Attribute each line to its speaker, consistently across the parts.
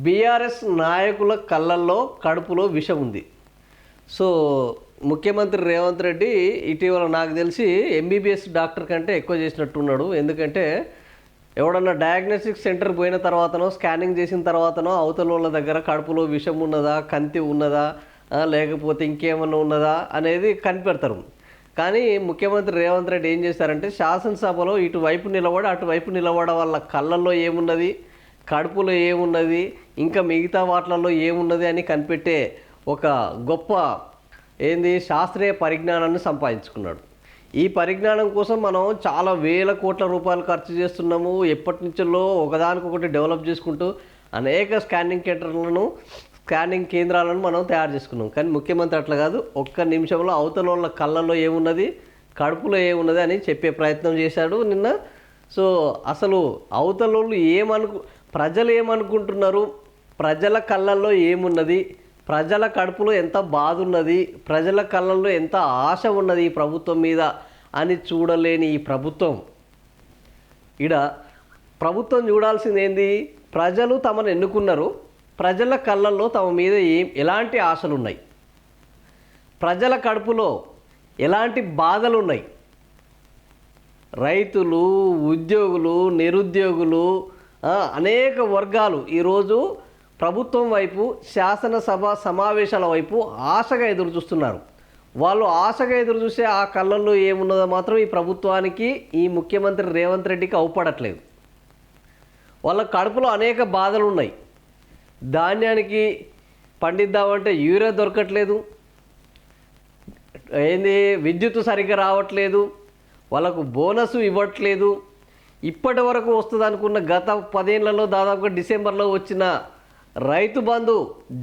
Speaker 1: BRS నాయకుల కళ్ళల్లో కడుపులో విషం ఉంది. సో ముఖ్యమంత్రి రేవంత్ రెడ్డి ఇటీవల నాకు తెలిసి ఎంబీబీఎస్ డాక్టర్ కంటే ఎక్కువ చేసినట్టున్నాడు. ఎందుకంటే ఎవడన్నా డయాగ్నోస్టిక్ సెంటర్ పోయిన తర్వాతనో స్కానింగ్ చేసిన తర్వాతనో అవతల వాళ్ళ దగ్గర కడుపులో విషం ఉన్నదా, కంతి ఉన్నదా, లేకపోతే ఇంకేమన్నా ఉన్నదా అనేది కనిపెడతారు. కానీ ముఖ్యమంత్రి రేవంత్ రెడ్డి ఏం చేశారంటే శాసనసభలో ఇటువైపు నిలబడి అటువైపు నిలబడే వాళ్ళ కళ్ళల్లో ఏమున్నది, కడుపులో ఏమున్నది, ఇంకా మిగతా వాటిలలో ఏమున్నది అని కనిపెట్టే ఒక గొప్ప శాస్త్రీయ పరిజ్ఞానాన్ని సంపాదించుకున్నాడు. ఈ పరిజ్ఞానం కోసం మనం చాలా వేల కోట్ల రూపాయలు ఖర్చు చేస్తున్నాము. ఎప్పటి నుంచో ఒకదానికొకటి డెవలప్ చేసుకుంటూ అనేక స్కానింగ్ కేంద్రాలను మనం తయారు చేసుకున్నాం. కానీ ముఖ్యమంత్రి అట్లా కాదు, ఒక్క నిమిషంలో అవతల వాళ్ళ కళ్ళల్లో ఏమున్నది, కడుపులో ఏమున్నది అని చెప్పే ప్రయత్నం చేశాడు నిన్న. సో అసలు అవతల వాళ్ళు ప్రజలు ఏమనుకుంటున్నారు, ప్రజల కళ్ళల్లో ఏమున్నది, ప్రజల కడుపులో ఎంత బాధ ఉన్నది, ప్రజల కళ్ళల్లో ఎంత ఆశ ఉన్నది ఈ ప్రభుత్వం మీద అని చూడలేని ఈ ప్రభుత్వం ప్రభుత్వం చూడాల్సింది ఏంది, ప్రజలు తమను ఎన్నుకున్నారు, ప్రజల కళ్ళల్లో తమ మీద ఎలాంటి ఆశలు ఉన్నాయి, ప్రజల కడుపులో ఎలాంటి బాధలు ఉన్నాయి. రైతులు, ఉద్యోగులు, నిరుద్యోగులు, అనేక వర్గాలు ఈరోజు ప్రభుత్వం వైపు, శాసనసభ సమావేశాల వైపు ఆశగా ఎదురు చూస్తున్నారు. వాళ్ళు ఆశగా ఎదురు చూసే ఆ కళ్ళల్లో ఏమున్నదో మాత్రం ఈ ప్రభుత్వానికి, ఈ ముఖ్యమంత్రి రేవంత్ రెడ్డికి అవుపడట్లేదు. వాళ్ళ కడుపులో అనేక బాధలు ఉన్నాయి. ధాన్యానికి పండిద్దామంటే యూరియా దొరకట్లేదు, విద్యుత్ సరిగ్గా రావట్లేదు, వాళ్ళకు బోనస్ ఇవ్వట్లేదు. ఇప్పటి వరకు వస్తుంది అనుకున్న గత 10 ఏళ్లలో దాదాపుగా డిసెంబర్లో వచ్చిన రైతు బంధు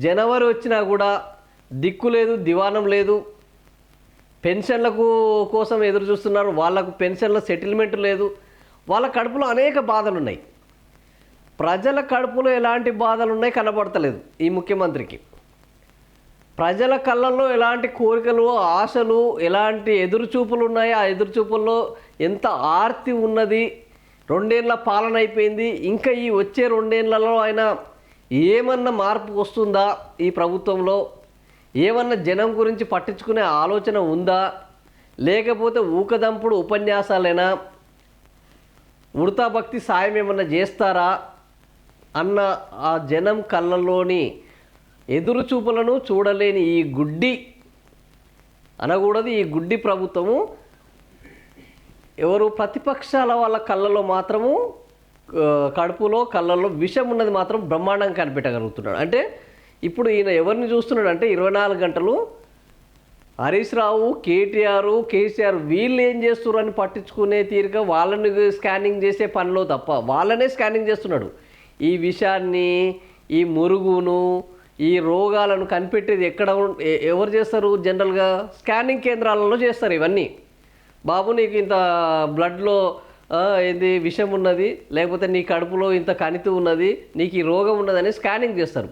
Speaker 1: జనవరి వచ్చినా కూడా దిక్కు లేదు, దివానం లేదు. పెన్షన్లకు కోసం ఎదురు చూస్తున్నారు, వాళ్ళకు పెన్షన్ల సెటిల్మెంట్ లేదు. వాళ్ళ కడుపులో అనేక బాధలు ఉన్నాయి. ప్రజల కడుపులో ఎలాంటి బాధలు ఉన్నాయి కనబడతలేదు ఈ ముఖ్యమంత్రికి. ప్రజల కళ్ళల్లో ఎలాంటి కోరికలు, ఆశలు, ఎలాంటి ఎదురుచూపులు ఉన్నాయి, ఆ ఎదురుచూపుల్లో ఎంత ఆర్తి ఉన్నది. 2 ఏళ్ల పాలన అయిపోయింది, ఇంకా ఈ వచ్చే 2 ఏళ్లలో అయినా ఏమన్నా మార్పు వస్తుందా ఈ ప్రభుత్వంలో, ఏమన్నా జనం గురించి పట్టించుకునే ఆలోచన ఉందా, లేకపోతే ఊకదంపుడు ఉపన్యాసాలైనా, ఉడతా భక్తి సాయం ఏమన్నా చేస్తారా అన్న ఆ జనం కళ్ళల్లోని ఎదురుచూపులను చూడలేని ఈ గుడ్డి అనకూడదు, ఈ గుడ్డి ప్రభుత్వము ప్రతిపక్షాల వాళ్ళ కళ్ళలో మాత్రము కడుపులో కళ్ళల్లో విషం ఉన్నది మాత్రం బ్రహ్మాండంగా కనిపెట్టగలుగుతున్నాడు. అంటే ఇప్పుడు ఈయన ఎవరిని చూస్తున్నాడు అంటే 24 గంటలు హరీష్ రావు, కేటీఆర్, కేసీఆర్ వీళ్ళు ఏం చేస్తున్నారని పట్టించుకునే తీరిక వాళ్ళని స్కానింగ్ చేసే పనిలో తప్ప వాళ్ళనే స్కానింగ్ చేస్తున్నాడు. ఈ విషయాన్ని, ఈ మురుగును, ఈ రోగాలను కనిపెట్టేది ఎవరు చేస్తారు? జనరల్గా స్కానింగ్ కేంద్రాలలో చేస్తారు. ఇవన్నీ బాబు నీకు ఇంత బ్లడ్లో విషం ఉన్నది, లేకపోతే నీ కడుపులో ఇంత కణితి ఉన్నది, నీకు ఈ రోగం ఉన్నదని స్కానింగ్ చేస్తారు.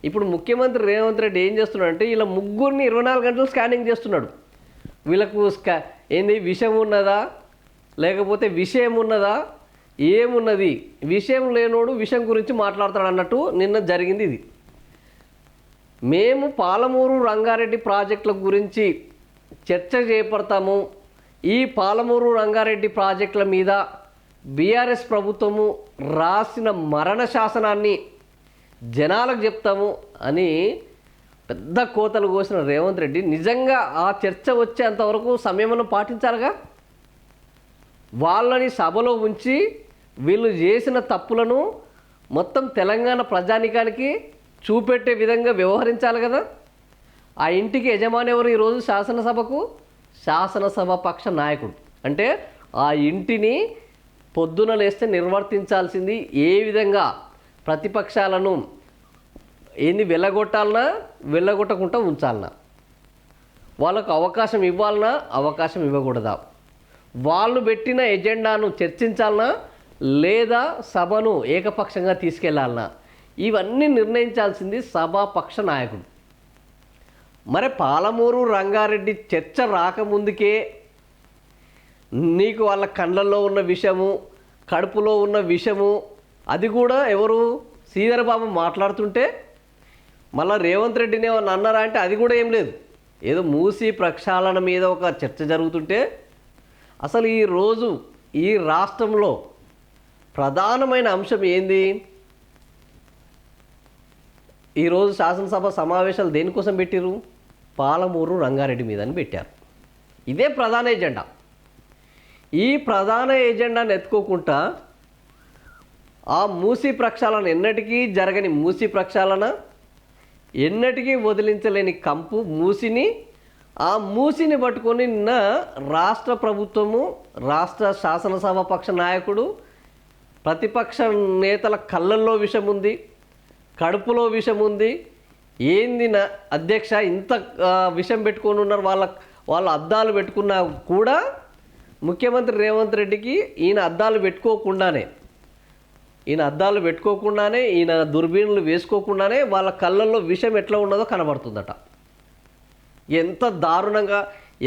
Speaker 1: ఇప్పుడు ముఖ్యమంత్రి రేవంత్ రెడ్డి ఏం చేస్తున్నాడు అంటే వీళ్ళ ముగ్గురిని 24 గంటలు స్కానింగ్ చేస్తున్నాడు. వీళ్ళకు విషం ఉన్నదా, లేకపోతే విషయం ఉన్నదా, ఏమున్నది, విషయం లేనోడు విషయం గురించి మాట్లాడతాడు అన్నట్టు నిన్న జరిగింది. ఇది మేము పాలమూరు రంగారెడ్డి ప్రాజెక్టుల గురించి చర్చ చేపడతాము. ఈ పాలమూరు రంగారెడ్డి ప్రాజెక్టుల మీద బీఆర్ఎస్ ప్రభుత్వము రాసిన మరణ శాసనాన్ని జనాలకు చెప్తాము అని పెద్ద కోతలు కోసిన రేవంత్ రెడ్డి నిజంగా ఆ చర్చ వచ్చేంతవరకు సమయమును పాటించాలిగా. వాళ్ళని సభలో ఉంచి వీళ్ళు చేసిన తప్పులను మొత్తం తెలంగాణ ప్రజానికానికి చూపెట్టే విధంగా వ్యవహరించాలి కదా. ఆ ఇంటికి యజమాని ఎవరు ఈరోజు? శాసనసభ పక్ష నాయకుడు. అంటే ఆ ఇంటిని పొద్దున లేస్తే నిర్వర్తించాల్సింది ఏ విధంగా ప్రతిపక్షాలను వెళ్ళగొట్టాలన్నా, వెళ్ళగొట్టకుండా ఉంచాలన్నా, వాళ్ళకు అవకాశం ఇవ్వాలన్నా, అవకాశం ఇవ్వకూడదా, వాళ్ళు పెట్టిన ఎజెండాను చర్చించాలన్నా లేదా సభను ఏకపక్షంగా తీసుకెళ్లాలన్నా, ఇవన్నీ నిర్ణయించాల్సింది సభాపక్ష నాయకుడు. మరి పాలమూరు రంగారెడ్డి చర్చ రాకముందుకే నీకు వాళ్ళ కళ్ళల్లో ఉన్న విషము, కడుపులో ఉన్న విషము, అది కూడా ఎవరు? శ్రీధర్ బాబు మాట్లాడుతుంటే మళ్ళీ రేవంత్ రెడ్డిని ఏమన్నా అన్నారా అంటే అది కూడా ఏం లేదు. ఏదో మూసి ప్రక్షాళన మీద ఒక చర్చ జరుగుతుంటే అసలు ఈరోజు ఈ రాష్ట్రంలో ప్రధానమైన అంశం ఏంది? ఈరోజు శాసనసభ సమావేశాలు దేనికోసం పెట్టిరు? పాలమూరు రంగారెడ్డి మీద అని పెట్టారు. ఇదే ప్రధాన ఎజెండా. ఈ ప్రధాన ఎజెండాను ఎత్తుకోకుండా ఆ మూసి ప్రక్షాళన ఎన్నటికీ జరగని మూసి ప్రక్షాళన, ఎన్నటికీ వదిలించలేని కంపు మూసిని, ఆ మూసిని పట్టుకొని నిన్న రాష్ట్ర ప్రభుత్వము, రాష్ట్ర శాసనసభ పక్ష నాయకుడు, ప్రతిపక్ష నేతల కళ్ళల్లో విషం ఉంది, కడుపులో విషం ఉంది. ఏంది నా అధ్యక్ష ఇంత విషం పెట్టుకొని ఉన్నారు, వాళ్ళ అద్దాలు పెట్టుకున్నా కూడా ముఖ్యమంత్రి రేవంత్ రెడ్డికి ఈయన అద్దాలు పెట్టుకోకుండానే ఈయన దుర్బీన్లు వేసుకోకుండానే వాళ్ళ కళ్ళల్లో విషం ఎట్లా ఉన్నదో కనబడుతుందట. ఎంత దారుణంగా,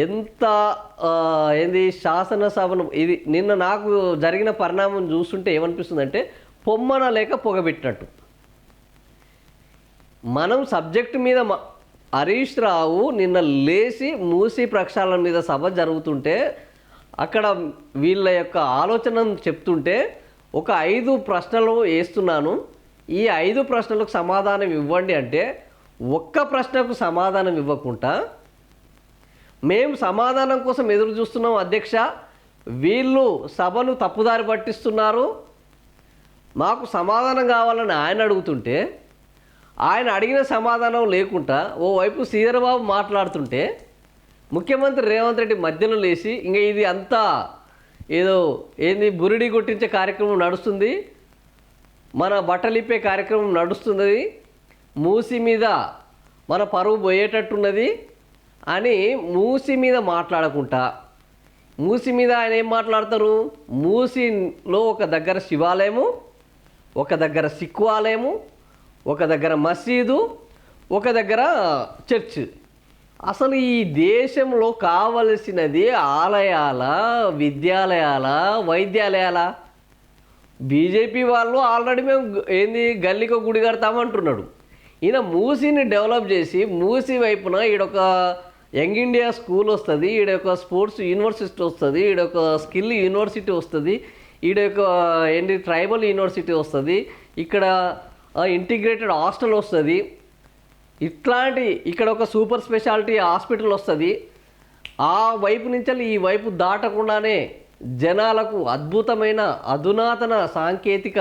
Speaker 1: ఎంత శాసనసభను ఇది నిన్న నాకు జరిగిన పరిణామం చూస్తుంటే ఏమనిపిస్తుందంటే పొమ్మన లేక పొగబెట్టినట్టు. మనం సబ్జెక్టు మీద హరీష్ రావు నిన్న లేచి మూసి ప్రక్షాళన మీద సభ జరుగుతుంటే అక్కడ వీళ్ళ యొక్క ఆలోచనను చెప్తుంటే ఒక 5 ప్రశ్నలు వేస్తున్నాను, ఈ 5 ప్రశ్నలకు సమాధానం ఇవ్వండి అంటే ఒక్క ప్రశ్నకు సమాధానం ఇవ్వకుండా మేము సమాధానం కోసం ఎదురు చూస్తున్నాం అధ్యక్ష, వీళ్ళు సభను తప్పుదారి పట్టిస్తున్నారు, మాకు సమాధానం కావాలని ఆయన అడుగుతుంటే ఆయన అడిగిన సమాధానం లేకుండా ఓవైపు శ్రీధర్ బాబు మాట్లాడుతుంటే ముఖ్యమంత్రి రేవంత్ రెడ్డి మధ్యలో లేచి ఇంకా ఇది అంతా ఏదో బురిడి కొట్టించే కార్యక్రమం నడుస్తుంది, మన బట్టలిప్పే కార్యక్రమం నడుస్తున్నది, మూసి మీద మన పరువు పోయేటట్టున్నది అని మూసి మీద మాట్లాడకుండా, మూసి మీద ఆయన ఏం మాట్లాడతారు? మూసిలో ఒక దగ్గర శివాలయము, ఒక దగ్గర సిక్కు ఆలయము, ఒక దగ్గర మసీదు, ఒక దగ్గర చర్చ్. అసలు ఈ దేశంలో కావలసినది ఆలయాల, విద్యాలయాల, వైద్యాలయాల? బీజేపీ వాళ్ళు ఆల్రెడీ మేము గల్లీకి గుడి కడతామంటున్నాడు. ఈయన మూసిని డెవలప్ చేసి మూసి వైపున ఈడొక యంగ్ ఇండియా స్కూల్ వస్తుంది, ఈడొక స్పోర్ట్స్ యూనివర్సిటీ వస్తుంది, ఈడొక స్కిల్ యూనివర్సిటీ వస్తుంది, ఈడొక ట్రైబల్ యూనివర్సిటీ వస్తుంది, ఇక్కడ ఇంటిగ్రేటెడ్ హాస్టల్ వస్తుంది, ఇక్కడ ఒక సూపర్ స్పెషాలిటీ హాస్పిటల్ వస్తుంది. ఆ వైపు నుంచి ఈ వైపు దాటకుండానే జనాలకు అద్భుతమైన అధునాతన సాంకేతిక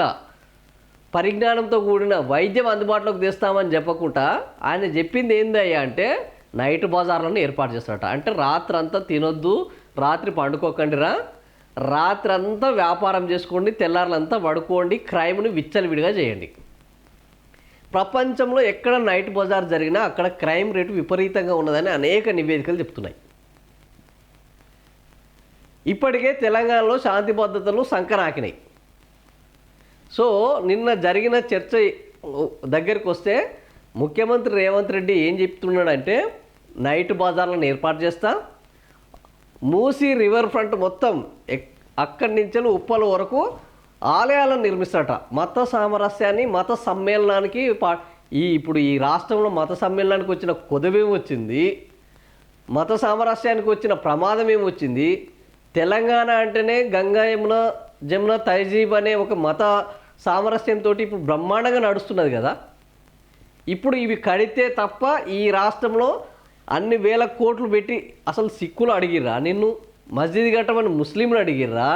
Speaker 1: పరిజ్ఞానంతో కూడిన వైద్యం అందుబాటులోకి తెస్తామని చెప్పకుండా ఆయన చెప్పింది ఏందయ్యా అంటే నైట్ బజార్లను ఏర్పాటు చేస్తారట. అంటే రాత్రంతా తినొద్దు, రాత్రి పండుకోకండిరా, రాత్రంతా వ్యాపారం చేసుకోండి, తెల్లారులంతా పడుకోండి, క్రైమ్ని విచ్చలవిడిగా చేయండి. ప్రపంచంలో ఎక్కడ నైట్ బజార్ జరిగినా అక్కడ క్రైమ్ రేటు విపరీతంగా ఉన్నదని అనేక నివేదికలు చెప్తున్నాయి. ఇప్పటికే తెలంగాణలో శాంతి భద్రతలు సంకనాకినాయి. సో నిన్న జరిగిన చర్చ దగ్గరికి వస్తే ముఖ్యమంత్రి రేవంత్ రెడ్డి ఏం చెప్తున్నాడంటే నైట్ బజార్లను ఏర్పాటు చేస్తా, మూసీ రివర్ ఫ్రంట్ మొత్తం అక్కడి నుంచి ఉప్పల వరకు ఆలయాలను నిర్మిస్తారట. మత సామరస్యాన్ని, మత సమ్మేళనానికి ఇప్పుడు ఈ రాష్ట్రంలో మత సమ్మేళనానికి వచ్చిన కొదవేం వచ్చింది, మత సామరస్యానికి వచ్చిన ప్రమాదం ఏమొచ్చింది? తెలంగాణ అంటేనే గంగా జమున తహజీబ్ అనే ఒక మత సామరస్యంతో ఇప్పుడు బ్రహ్మాండంగా నడుస్తున్నది కదా. ఇప్పుడు ఇవి కడితే తప్ప ఈ రాష్ట్రంలో అన్ని వేల కోట్లు పెట్టి అసలు సిక్కులు అడిగిర్రా? నిన్ను మస్జిద్ కట్టమని ముస్లింలు అడిగిర్రా?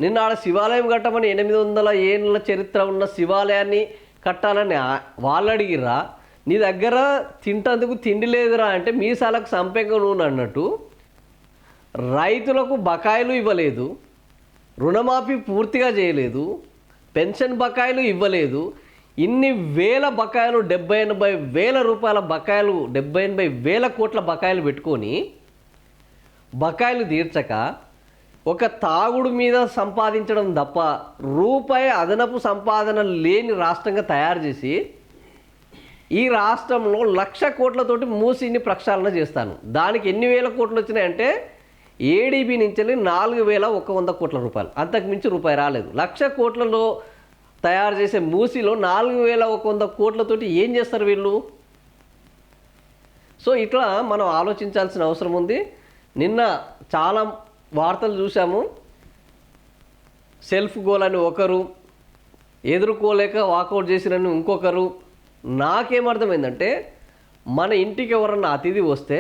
Speaker 1: నిన్న ఆడ శివాలయం కట్టమని 800 ఏళ్ళ చరిత్ర ఉన్న శివాలయాన్ని కట్టాలని వాళ్ళు అడిగిర్రా? నీ దగ్గర తింటందుకు తిండి లేదురా అంటే మీసాలకు సంపెంగ నూనె అన్నట్టు రైతులకు బకాయిలు ఇవ్వలేదు, రుణమాఫీ పూర్తిగా చేయలేదు, పెన్షన్ బకాయిలు ఇవ్వలేదు. ఇన్ని వేల బకాయిలు 70-80 వేల రూపాయల బకాయిలు, 70-80 వేల కోట్ల బకాయిలు పెట్టుకొని బకాయిలు తీర్చక ఒక తాగుడు మీద సంపాదించడం తప్ప రూపాయి అదనపు సంపాదన లేని రాష్ట్రంగా తయారు చేసి ఈ రాష్ట్రంలో 1,00,000 కోట్లతోటి మూసిని ప్రక్షాళన చేస్తాను. దానికి ఎన్ని వేల కోట్లు వచ్చినాయంటే ఏడీబీ నుంచి 4,100 కోట్ల రూపాయలు, అంతకు మించి రూపాయి రాలేదు. 1,00,000 కోట్లలో తయారు చేసే మూసిలో 4100 కోట్లతోటి ఏం చేస్తారు వీళ్ళు? సో ఇట్లా మనం ఆలోచించాల్సిన అవసరం ఉంది. నిన్న చాలా వార్తలు చూసాము. సెల్ఫ్ గోల్ అని ఒకరు, ఎదుర్కోలేక వాకౌట్ చేసిరని ఇంకొకరు. నాకేమర్థమైందంటే మన ఇంటికి ఎవరన్నా అతిథి వస్తే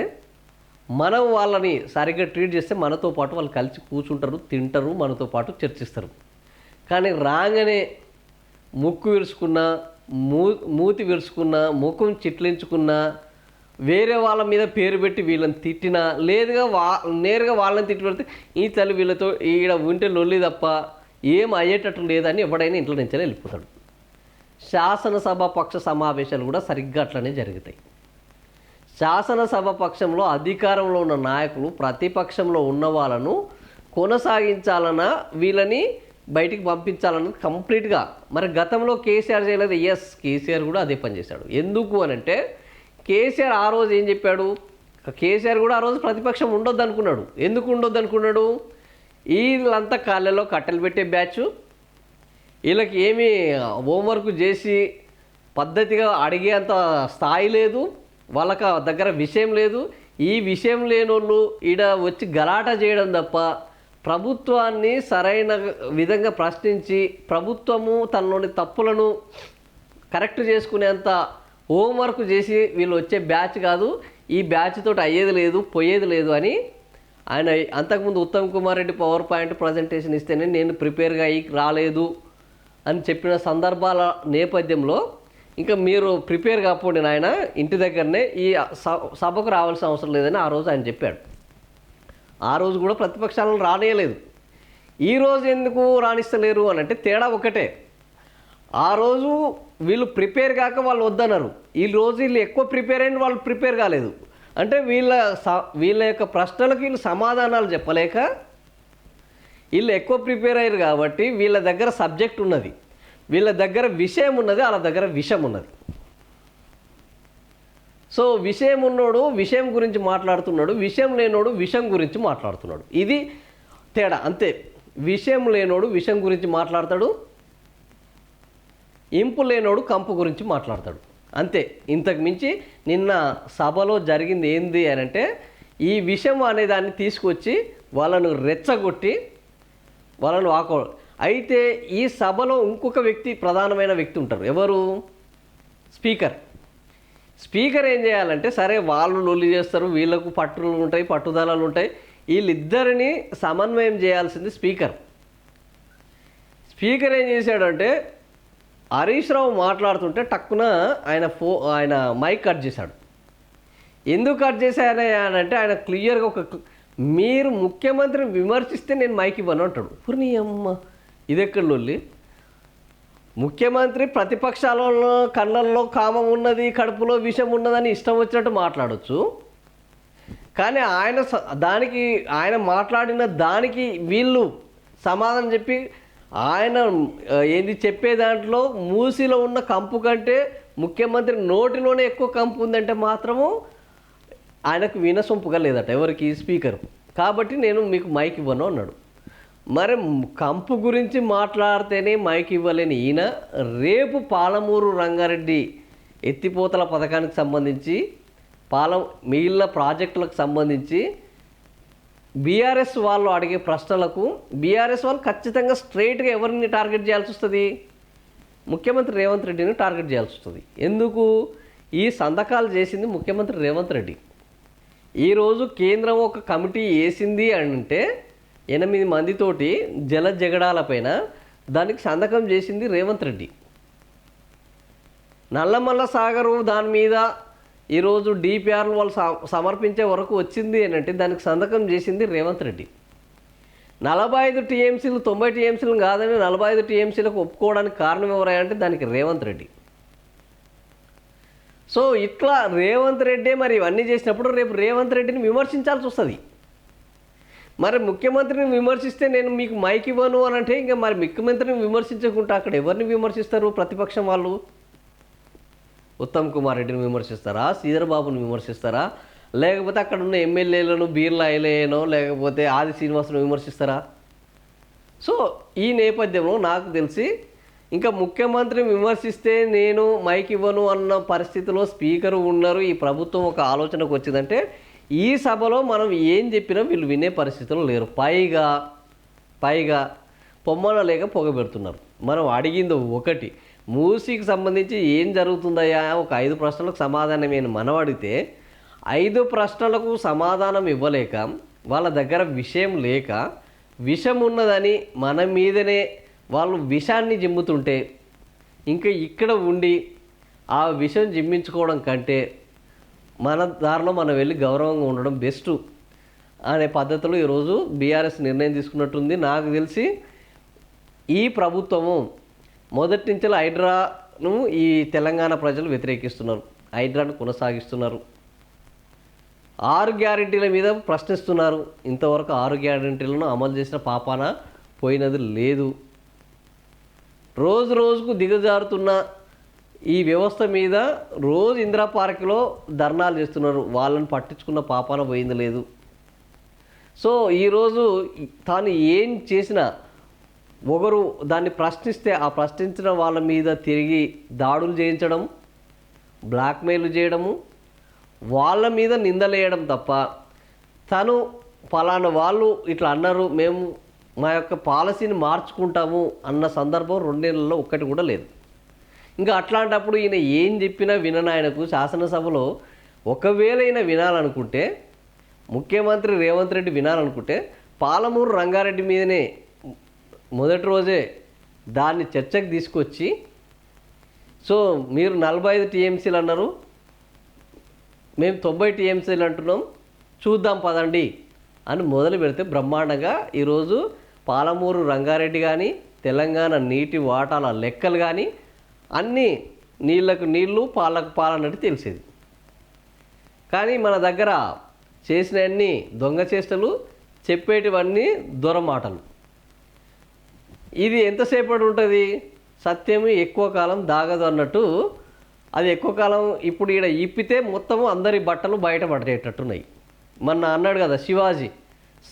Speaker 1: మనం వాళ్ళని సరిగ్గా ట్రీట్ చేస్తే మనతో పాటు వాళ్ళు కలిసి కూర్చుంటారు, తింటారు, మనతో పాటు చర్చిస్తారు. కానీ రాగానే ముక్కు విరుచుకున్నా, మూతి విరుచుకున్నా, ముఖం చిట్లించుకున్నా, వేరే వాళ్ళ మీద పేరు పెట్టి వీళ్ళని తిట్టినా, లేదుగా నేరుగా వాళ్ళని తిట్టి పెడితే ఈ తల్లి వీళ్ళతో ఈడ ఉంటే లొల్లి తప్ప ఏం అయ్యేటట్టు లేదని ఎవడైనా ఇంట్లో నుంచే వెళ్ళిపోతాడు. శాసనసభ పక్ష సమావేశాలు కూడా సరిగ్గా అట్లనే జరుగుతాయి. శాసనసభ పక్షంలో అధికారంలో ఉన్న నాయకులు ప్రతిపక్షంలో ఉన్న వాళ్ళను కొనసాగించాలన్నా వీళ్ళని బయటికి పంపించాలన్నది కంప్లీట్గా. మరి గతంలో కేసీఆర్ చేయలేదు. ఎస్, కేసీఆర్ కూడా అదే పని చేశాడు. ఎందుకు అని అంటే కేసీఆర్ ఆ రోజు ఏం చెప్పాడు? కేసీఆర్ కూడా ఆ రోజు ప్రతిపక్షం ఉండొద్దు అనుకున్నాడు. ఎందుకు ఉండొద్దు అనుకున్నాడు? వీళ్ళంతా కాళ్ళలో కట్టెలు పెట్టే బ్యాచ్, వీళ్ళకి ఏమీ హోంవర్క్ చేసి పద్ధతిగా అడిగేంత స్థాయి లేదు, వాళ్ళకి దగ్గర విషయం లేదు. ఈ విషయం లేనోళ్ళు ఈడ వచ్చి గలాట చేయడం తప్ప ప్రభుత్వాన్ని సరైన విధంగా ప్రశ్నించి ప్రభుత్వము తనలోని తప్పులను కరెక్ట్ చేసుకునేంత హోంవర్క్ చేసి వీళ్ళు వచ్చే బ్యాచ్ కాదు. ఈ బ్యాచ్ తోటి అయ్యేది లేదు, పోయేది లేదు అని ఆయన అంతకుముందు Uttam Kumar Reddy power point presentation ఇస్తేనే నేను ప్రిపేర్గా అయ్యి రాలేదు అని చెప్పిన సందర్భాల నేపథ్యంలో ఇంకా మీరు ప్రిపేర్ కాకపోండి నాయన, ఇంటి దగ్గరనే ఈ సభకు రావాల్సిన అవసరం లేదని ఆ రోజు ఆయన చెప్పాడు. ఆ రోజు కూడా ప్రతిపక్షాలను రానియలేదు. ఈరోజు ఎందుకు రాణిస్తలేరు అని అంటే తేడా ఒకటే. ఆ రోజు వీళ్ళు ప్రిపేర్ కాక వాళ్ళు వద్దన్నారు. ఈ రోజు వీళ్ళు ఎక్కువ ప్రిపేర్ అయిన వాళ్ళు ప్రిపేర్ కాలేదు. అంటే వీళ్ళ యొక్క ప్రశ్నలకు వీళ్ళు సమాధానాలు చెప్పలేక వీళ్ళు ఎక్కువ ప్రిపేర్ అయ్యారు కాబట్టి వీళ్ళ దగ్గర సబ్జెక్ట్ ఉన్నది, వీళ్ళ దగ్గర విషయం ఉన్నది, వాళ్ళ దగ్గర విషయం ఉన్నది. సో విషయం ఉన్నోడు విషయం గురించి మాట్లాడుతున్నాడు, విషయం లేనోడు విషయం గురించి మాట్లాడుతున్నాడు. ఇది తేడా, అంతే. విషయం లేనోడు విషయం గురించి మాట్లాడతాడు, ఇంపు లేనోడు కంపు గురించి మాట్లాడతాడు, అంతే. ఇంతకు మించి నిన్న సభలో జరిగింది ఏంది అని అంటే ఈ విషయం అనే దాన్ని తీసుకొచ్చి వాళ్ళను రెచ్చగొట్టి వాళ్ళను వాకౌట్. అయితే ఈ సభలో ఇంకొక వ్యక్తి, ప్రధానమైన వ్యక్తి ఉంటారు. ఎవరు? స్పీకర్. స్పీకర్ ఏం చేయాలంటే సరే వాళ్ళు లొల్లి చేస్తారు, వీళ్ళకు పట్టులు ఉంటాయి, పట్టుదలలు ఉంటాయి, వీళ్ళిద్దరిని సమన్వయం చేయాల్సింది స్పీకర్. స్పీకర్ ఏం చేశాడంటే హరీష్ రావు మాట్లాడుతుంటే టక్కున ఆయన మైక్ కట్ చేశాడు. ఎందుకు కట్ చేశానంటే ఆయన క్లియర్గా మీరు ముఖ్యమంత్రిని విమర్శిస్తే నేను మైక్ ఇవ్వను అంటాడు. నీ అమ్మ, ఇదెక్కడ లొల్లి? ముఖ్యమంత్రి ప్రతిపక్షాలలో కళ్ళల్లో కామం ఉన్నది, కడుపులో విషం ఉన్నదని ఇష్టం వచ్చినట్టు మాట్లాడవచ్చు. కానీ ఆయన మాట్లాడిన దానికి వీళ్ళు సమాధానం చెప్పి ఆయన ఏంది చెప్పే దాంట్లో మూసిలో ఉన్న కంపు కంటే ముఖ్యమంత్రి నోటిలోనే ఎక్కువ కంపు ఉందంటే మాత్రము ఆయనకు వినసొంపుగా లేదట, ఎవరికి? స్పీకర్. కాబట్టి నేను మీకు మైక్ ఇవ్వను అన్నాడు. మరి కంపు గురించి మాట్లాడితేనే మైక్ ఇవ్వలేని ఈయన రేపు పాలమూరు రంగారెడ్డి ఎత్తిపోతల పథకానికి సంబంధించి మిగిలిన ప్రాజెక్టులకు సంబంధించి బీఆర్ఎస్ వాళ్ళు అడిగే ప్రశ్నలకు బీఆర్ఎస్ వాళ్ళు ఖచ్చితంగా స్ట్రైట్గా ఎవరిని టార్గెట్ చేయాల్సి వస్తుంది? ముఖ్యమంత్రి రేవంత్ రెడ్డిని టార్గెట్ చేయాల్సి వస్తుంది. ఎందుకు? ఈ సంతకాలు చేసింది ముఖ్యమంత్రి రేవంత్ రెడ్డి. ఈరోజు కేంద్రం ఒక కమిటీ వేసింది అంటే 8 మందితోటి జల జగడాలపైన దానికి సంతకం చేసింది రేవంత్ రెడ్డి. నల్లమల్ల సాగరు దాని మీద ఈరోజు డిపిఆర్లు వాళ్ళు సమర్పించే వరకు వచ్చింది అని అంటే దానికి సంతకం చేసింది రేవంత్ రెడ్డి. 45 టీఎంసీలు 90 టీఎంసీలు కాదని 45 టీఎంసీలకు ఒప్పుకోవడానికి కారణం ఎవరంటే దానికి రేవంత్ రెడ్డి. సో ఇట్లా రేవంత్ రెడ్డి మరి ఇవన్నీ చేసినప్పుడు రేపు రేవంత్ రెడ్డిని విమర్శించాల్సి వస్తుంది. మరి ముఖ్యమంత్రిని విమర్శిస్తే నేను మీకు మైక్ ఇవ్వను అని అంటే ఇంకా మరి ముఖ్యమంత్రిని విమర్శించకుండా అక్కడ ఎవరిని విమర్శిస్తారు? ప్రతిపక్షం వాళ్ళు ఉత్తమ్ కుమార్ రెడ్డిని విమర్శిస్తారా? శ్రీధర్ బాబుని విమర్శిస్తారా? లేకపోతే అక్కడ ఉన్న ఎమ్మెల్యేలను బీర్లా ఐలేనో లేకపోతే ఆది శ్రీనివాసును విమర్శిస్తారా? సో ఈ నేపథ్యంలో నాకు తెలిసి ఇంకా ముఖ్యమంత్రిని విమర్శిస్తే నేను మైక్ ఇవ్వను అన్న పరిస్థితిలో స్పీకర్ ఉన్నారు. ఈ ప్రభుత్వం ఒక ఆలోచనకు వచ్చిందంటే ఈ సభలో మనం ఏం చెప్పినా వీళ్ళు వినే పరిస్థితులు లేరు. పైగా పొమ్మన లేక పొగబెడుతున్నారు. మనం అడిగింది ఒకటి, మూసీకి సంబంధించి ఏం జరుగుతుందయ్యా, ఒక 5 ప్రశ్నలకు సమాధానం ఏమి మనం అడిగితే 5 ప్రశ్నలకు సమాధానం ఇవ్వలేక, వాళ్ళ దగ్గర విషయం లేక, విషం ఉన్నదని మన మీదనే వాళ్ళు విషాన్ని జిమ్ముతుంటే ఇంకా ఇక్కడ ఉండి ఆ విషం జిమ్మించుకోవడం కంటే మన దారిలో మనం వెళ్ళి గౌరవంగా ఉండడం బెస్ట్ అనే పద్ధతిలో ఈరోజు బీఆర్ఎస్ నిర్ణయం తీసుకున్నట్టుంది. నాకు తెలిసి ఈ ప్రభుత్వము మొదటి నుంచి హైడ్రాను ఈ తెలంగాణ ప్రజలు వ్యతిరేకిస్తున్నారు, హైడ్రాను కొనసాగిస్తున్నారు, 6 గ్యారెంటీల మీద ప్రశ్నిస్తున్నారు. ఇంతవరకు 6 గ్యారెంటీలను అమలు చేసిన పాపాన పోయినది లేదు. రోజుకు దిగజారుతున్న ఈ వ్యవస్థ మీద రోజు ఇందిరా పార్కులో ధర్నాలు చేస్తున్నారు. వాళ్ళని పట్టించుకున్న పాపాన పోయింది లేదు. సో ఈరోజు తాను ఏం చేసినా ఒకరు దాన్ని ప్రశ్నిస్తే ఆ ప్రశ్నించిన వాళ్ళ మీద తిరిగి దాడులు చేయించడం, బ్లాక్మెయిల్ చేయడము, వాళ్ళ మీద నిందలేయడం తప్ప తను ఫలానా వాళ్ళు ఇట్లా అన్నారు, మేము మా యొక్క పాలసీని మార్చుకుంటాము అన్న సందర్భం 2 నెలల్లో ఒక్కటి కూడా లేదు. ఇంకా అట్లాంటప్పుడు ఈయన ఏం చెప్పినా వినని ఆయనకు శాసనసభలో ఒకవేళ ఈయన వినాలనుకుంటే, ముఖ్యమంత్రి రేవంత్ రెడ్డి వినాలనుకుంటే పాలమూరు రంగారెడ్డి మీదనే మొదటి రోజే దాన్ని చర్చకు తీసుకొచ్చి, సో మీరు 45 టీఎంసీలు అన్నారు, మేము 90 టీఎంసీలు అంటున్నాం, చూద్దాం పదండి అని మొదలు పెడితే బ్రహ్మాండంగా ఈరోజు పాలమూరు రంగారెడ్డి కానీ, తెలంగాణ నీటి వాటాల లెక్కలు కానీ అన్నీ నీళ్లకు నీళ్లు పాలకు పాలన్నట్టు తెలిసేది. కానీ మన దగ్గర చేసినవన్నీ దొంగ చేష్టలు, చెప్పేటివన్నీ దొరమాటలు. ఇది ఎంతసేపటి ఉంటుంది, సత్యం ఎక్కువ కాలం దాగదు అన్నట్టు. అది ఎక్కువ కాలం ఇప్పుడు ఈడ ఇప్పితే మొత్తము అందరి బట్టలు బయటపడేటట్టున్నాయి. మొన్న అన్నాడు కదా శివాజీ,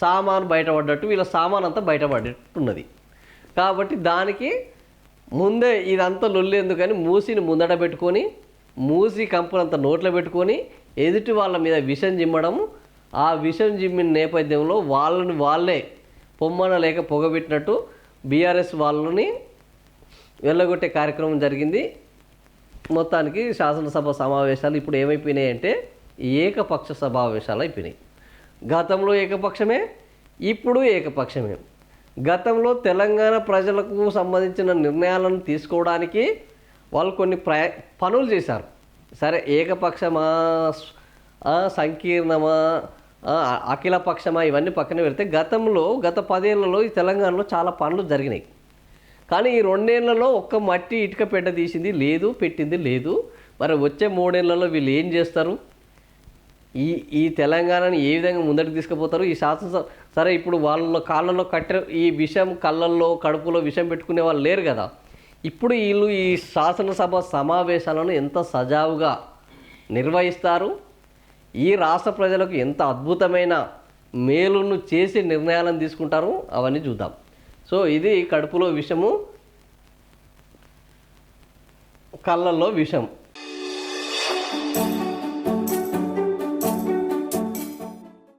Speaker 1: సామాను బయటపడ్డట్టు వీళ్ళ సామాన్ అంతా బయటపడేట్టున్నది. కాబట్టి దానికి ముందే ఇదంతా లొల్లి ఎందుకని మూసిని ముందట పెట్టుకొని, మూసి కంపునంత నోట్లో పెట్టుకొని ఎదుటి వాళ్ళ మీద విషం జిమ్మడం, ఆ విషం జిమ్మిన నేపథ్యంలో వాళ్ళే పొమ్మన లేక పొగబెట్టినట్టు బీఆర్ఎస్ వాళ్ళని వెళ్ళగొట్టే కార్యక్రమం జరిగింది. మొత్తానికి శాసనసభ సమావేశాలు ఇప్పుడు ఏమైపోయినాయి అంటే ఏకపక్ష సమావేశాలు అయిపోయినాయి. గతంలో ఏకపక్షమే, ఇప్పుడు ఏకపక్షమే. గతంలో తెలంగాణ ప్రజలకు సంబంధించిన నిర్ణయాలను తీసుకోవడానికి వాళ్ళు కొన్ని పనులు చేశారు. సరే ఏకపక్షమా, సంకీర్ణమా, అఖిలపక్షమా ఇవన్నీ పక్కన పెడితే గత 10 ఏళ్లలో ఈ తెలంగాణలో చాలా పనులు జరిగినాయి. కానీ ఈ 2 ఏళ్లలో ఒక్క మట్టి ఇటుక పెట్ట తీసింది లేదు, పెట్టింది లేదు. మరి వచ్చే 3 ఏళ్లలో వీళ్ళు ఏం చేస్తారు, ఈ తెలంగాణని ఏ విధంగా ముందరికి తీసుకుపోతారు? ఈ శాసనసభ సరే ఇప్పుడు వాళ్ళ కాళ్ళలో కట్టె ఈ విషం కళ్ళల్లో కడుపులో విషం పెట్టుకునే వాళ్ళు లేరు కదా. ఇప్పుడు వీళ్ళు ఈ శాసనసభ సమావేశాలను ఎంత సజావుగా నిర్వహిస్తారు, ఈ రాష్ట్ర ప్రజలకు ఎంత అద్భుతమైన మేలును చేసి నిర్ణయాలను తీసుకుంటారు, అవన్నీ చూద్దాం. సో ఇది కడుపులో విషము, కళ్ళల్లో విషం.